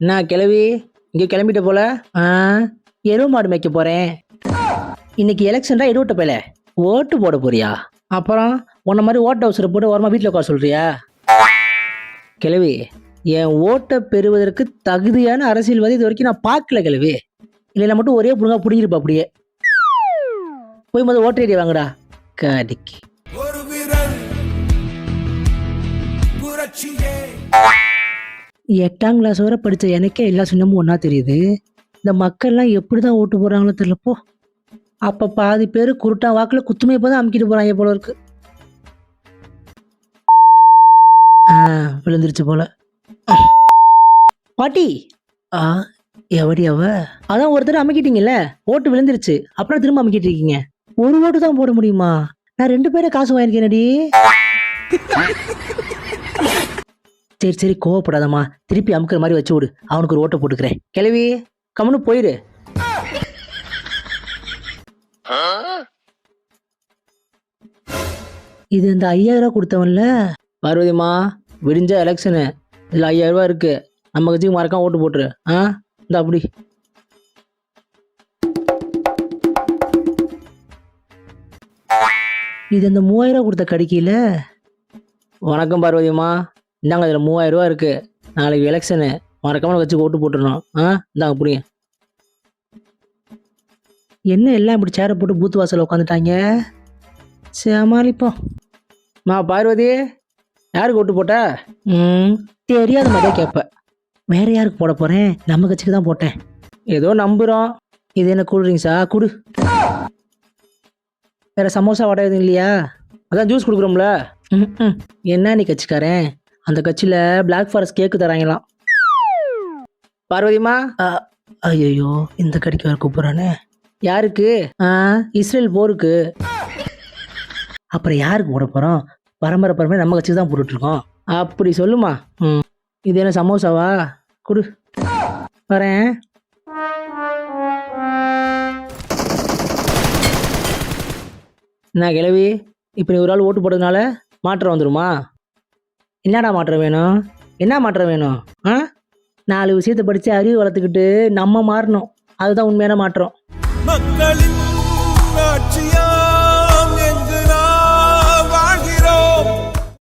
நான் கிளவி இங்கே கிளம்பிட்ட போல. எருவு மாடு மேய்க்க போறேன். இன்னைக்கு எலெக்ஷன் தான் எடுவிட்ட போல. ஓட்டு போட போறியா? அப்புறம் உன்ன மாதிரி ஓட்ட அவசர போட்டு ஓரமா வீட்டில் உட்கார சொல்றியா? கிளவி, என் ஓட்டை பெறுவதற்கு தகுதியான அரசியல்வாதி இது வரைக்கும் நான் பார்க்கல கிளவி. இல்லைன்னா மட்டும் ஒரே புடுங்கா பிடிங்கிருப்பா அப்படியே. போய் முதல்ல ஓட்டர் ஐடி வாங்கடா கடிக்கு. 8ஆம் கிளாஸ் வரை படித்த எனக்கே எல்லா சின்னமும் ஒன்றா தெரியுது. இந்த மக்கள்லாம் எப்படி தான் ஓட்டு போடுறாங்களோ தெரியலப்போ. அப்போ பாதி பேர் குருட்டா வாக்கில் குத்துமை இப்போ தான் அமுக்கிட்டு போகிறாங்க போல இருக்கு. விழுந்துருச்சு போல. பாட்டி, எவடி அவ? அதான் ஒருத்தர் அமுக்கிட்டீங்கல்ல, ஓட்டு விழுந்துருச்சு, அப்புறம் திரும்ப அமுக்கிட்டு இருக்கீங்க. ஒரு ஓட்டு தான் போட முடியுமா? நான் 2 பேரை காசு வாங்கியிருக்கேனடி. சரி சரி, கோவப்படாதம்மா, திருப்பி அமுக்கிற மாதிரி வச்சு விடு, அவனுக்கு ஒரு ஓட்டை போட்டுக்கிறேன். கிளவி கம்முன்னு போயிரு. இது இந்த 5000 ரூபா கொடுத்தவன்ல. பார்வதிமா, விடிஞ்ச எலெக்ஷனு, இதில் 5000 ரூபா இருக்கு, நம்ம கட்சிக்கு மறக்காம ஓட்டு போட்டுரு. இந்த அப்படி இது இந்த 3000 ரூபா கொடுத்த கடிக்கையில். வணக்கம் பார்வதிமா, இந்தாங்க இதில் 3000 ரூபா இருக்கு, நாளைக்கு எலெக்ஷனு, மறக்காம வச்சு ஓட்டு போட்டுருணும். இந்தாங்க புரியுங்க. என்ன எல்லாம் இப்படி சேரை போட்டு பூத்து வாசலில் உட்காந்துட்டாங்க? சமாளிப்போம். பார்வதி, யாருக்கு ஓட்டு போட்ட? தெரியாத மாதிரியே கேட்பேன். வேற யாருக்கு போட போறேன்? நம்ம கட்சிக்கு தான் போட்டேன். ஏதோ நம்புறோம். இது என்ன கூல்ட்ரிங்ஸா? குடு. வேற சமோசா வடை எதுவும் இல்லையா? அதான் ஜூஸ் கொடுக்குறோம்ல. என்ன நீ கட்சிக்காரன்? அந்த கட்சியில பிளாக் ஃபாரஸ்ட் கேக்கு தராங்களாம். பார்வதிமா, ஐயோ இந்த கடைக்கு வேற கூப்பிடுறானே. யாருக்கு? இஸ்ரேல் போருக்கு. அப்புறம் யாருக்கு போட போறோம்? பரம்பரை நம்ம கட்சிக்கு தான் போட்டுட்டு இருக்கோம். அப்படி சொல்லுமா. இது என்ன சமோசாவா? குடு, வரேன். என்ன கிளவி, இப்போ நீ ஒரு ஆள் ஓட்டு போட்டதுனால மாற்றம் வந்துடுமா? என்னடா மாற்றம் வேணும்? என்ன மாற்றம் வேணும்? 4 விஷயத்தை படித்து அறிவு வளர்த்துக்கிட்டு நம்ம மாறணும். அதுதான் உண்மையான மாற்றம். மக்களின் ஆட்சி